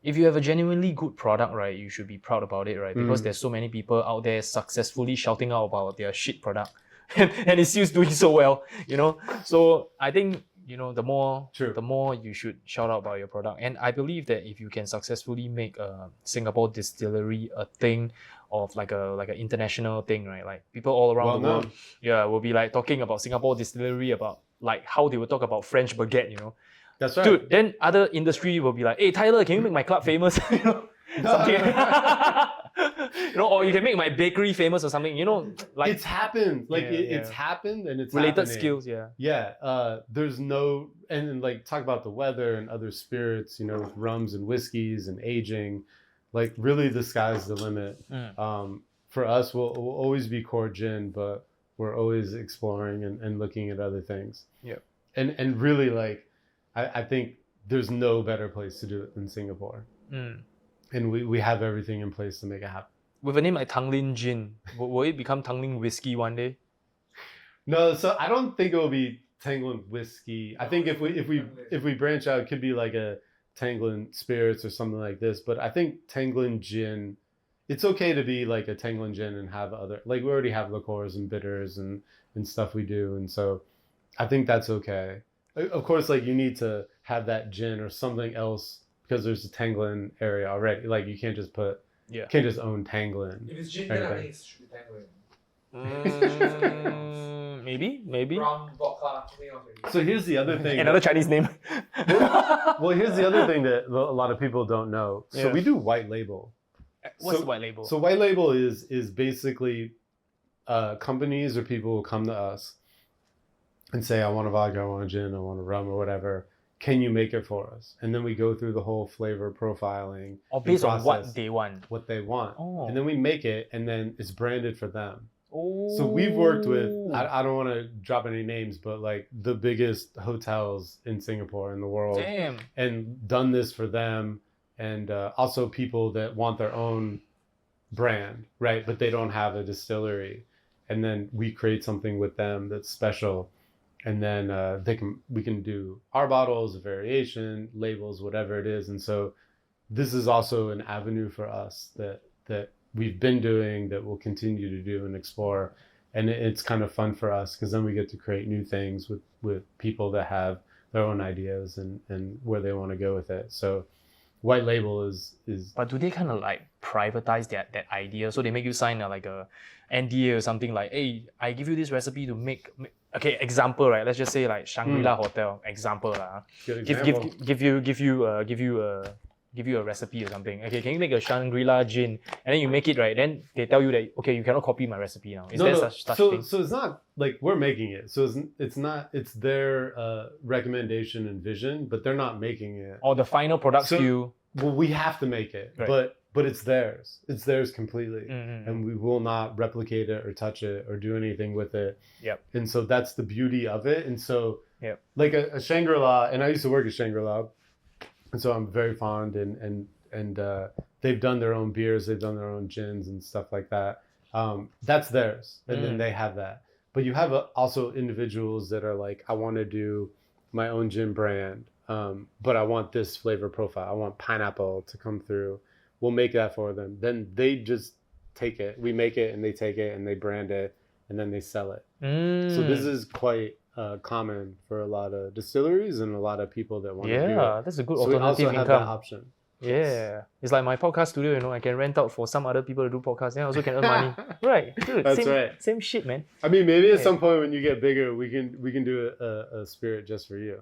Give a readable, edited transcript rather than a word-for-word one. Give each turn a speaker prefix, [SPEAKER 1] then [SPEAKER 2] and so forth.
[SPEAKER 1] if you have a genuinely good product, right, you should be proud about it, right? Because there's so many people out there successfully shouting out about their shit product, and it's still doing so well, you know. So I think, you know, the more you should shout out about your product. And I believe that if you can successfully make a Singapore distillery a thing of like an international thing, right? Like people all around the world, will be like talking about Singapore distillery, about like how they would talk about French baguette, you know.
[SPEAKER 2] That's right.
[SPEAKER 1] Dude, then other industry will be like, hey Tyler, can you make my club famous? You know, something. You know, or you can make my bakery famous or something. You know, like
[SPEAKER 2] it's happened. Like it's happened, and it's
[SPEAKER 1] related
[SPEAKER 2] happening.
[SPEAKER 1] skills.
[SPEAKER 2] There's no, and like talk about the weather and other spirits. You know, with rums and whiskeys and aging. Like really, the sky's the limit. For us, we'll always be core gin, but we're always exploring and looking at other things.
[SPEAKER 1] Yeah.
[SPEAKER 2] And really, like, I think there's no better place to do it than Singapore. And we have everything in place to make it happen.
[SPEAKER 1] With a name like Tanglin Gin, will it become Tanglin Whiskey one day?
[SPEAKER 2] No, so I don't think it will be Tanglin Whiskey. I think if we branch out, it could be like a Tanglin Spirits or something like this. But I think Tanglin Gin, it's okay to be like a Tanglin Gin and have other, like we already have liqueurs and bitters and stuff we do. And so I think that's okay. Of course, like you need to have that gin or something else because there's a Tanglin area already. Like you can't just can't just own Tanglin.
[SPEAKER 3] If it's gin, then I think it should be Tanglin.
[SPEAKER 1] Maybe.
[SPEAKER 3] Rum, vodka, something else.
[SPEAKER 2] So here's the other thing.
[SPEAKER 1] Another Chinese name.
[SPEAKER 2] Well, here's the other thing that a lot of people don't know. So we do white label.
[SPEAKER 1] What's white label?
[SPEAKER 2] So white label is basically companies or people will come to us and say, I want a vodka, I want a gin, I want a rum or whatever. Can you make it for us? And then we go through the whole flavor profiling.
[SPEAKER 1] Or based on what they want.
[SPEAKER 2] What they want.
[SPEAKER 1] Oh.
[SPEAKER 2] And then we make it and then it's branded for them.
[SPEAKER 1] Oh.
[SPEAKER 2] So we've worked with, I don't want to drop any names, but like the biggest hotels in Singapore in the world.
[SPEAKER 1] Damn.
[SPEAKER 2] And done this for them. And also people that want their own brand, right? But they don't have a distillery. And then we create something with them that's special. And then we can do our bottles, a variation, labels, whatever it is. And so this is also an avenue for us that we've been doing, that we'll continue to do and explore. And it's kind of fun for us because then we get to create new things with people that have their own ideas and where they want to go with it. So white label is.
[SPEAKER 1] But do they kind of like privatize that idea? So they make you sign like a NDA or something like, hey, I give you this recipe to make okay, example, right? Let's just say like Shangri-La Hotel, example lah. Give you a recipe or something. Okay, can you make a Shangri-La gin? And then you make it, right? Then they tell you that, okay, you cannot copy my recipe now. Is there such thing?
[SPEAKER 2] So it's not like we're making it. So it's their recommendation and vision, but they're not making it.
[SPEAKER 1] Or the final product SKU.
[SPEAKER 2] Well, we have to make it,
[SPEAKER 1] right.
[SPEAKER 2] But it's theirs. It's theirs completely. And we will not replicate it or touch it or do anything with it.
[SPEAKER 1] Yep.
[SPEAKER 2] And so that's the beauty of it. And so like a Shangri-La, and I used to work at Shangri-La, and so I'm very fond and they've done their own beers, they've done their own gins and stuff like that. That's theirs. And then they have that. But you have also individuals that are like, I want to do my own gin brand, but I want this flavor profile. I want pineapple to come through. We'll make that for them. Then they just take it. We make it and they take it and they brand it and then they sell it. So this is quite common for a lot of distilleries and a lot of people that want to do it.
[SPEAKER 1] Yeah, that's a good
[SPEAKER 2] so
[SPEAKER 1] alternative
[SPEAKER 2] we also have
[SPEAKER 1] income.
[SPEAKER 2] that option.
[SPEAKER 1] Yeah, it's like my podcast studio. You know, I can rent out for some other people to do podcasts. And I also can earn money. Right, dude.
[SPEAKER 2] That's right.
[SPEAKER 1] Same shit, man.
[SPEAKER 2] I mean, maybe at some point when you get bigger, we can do a spirit just for you.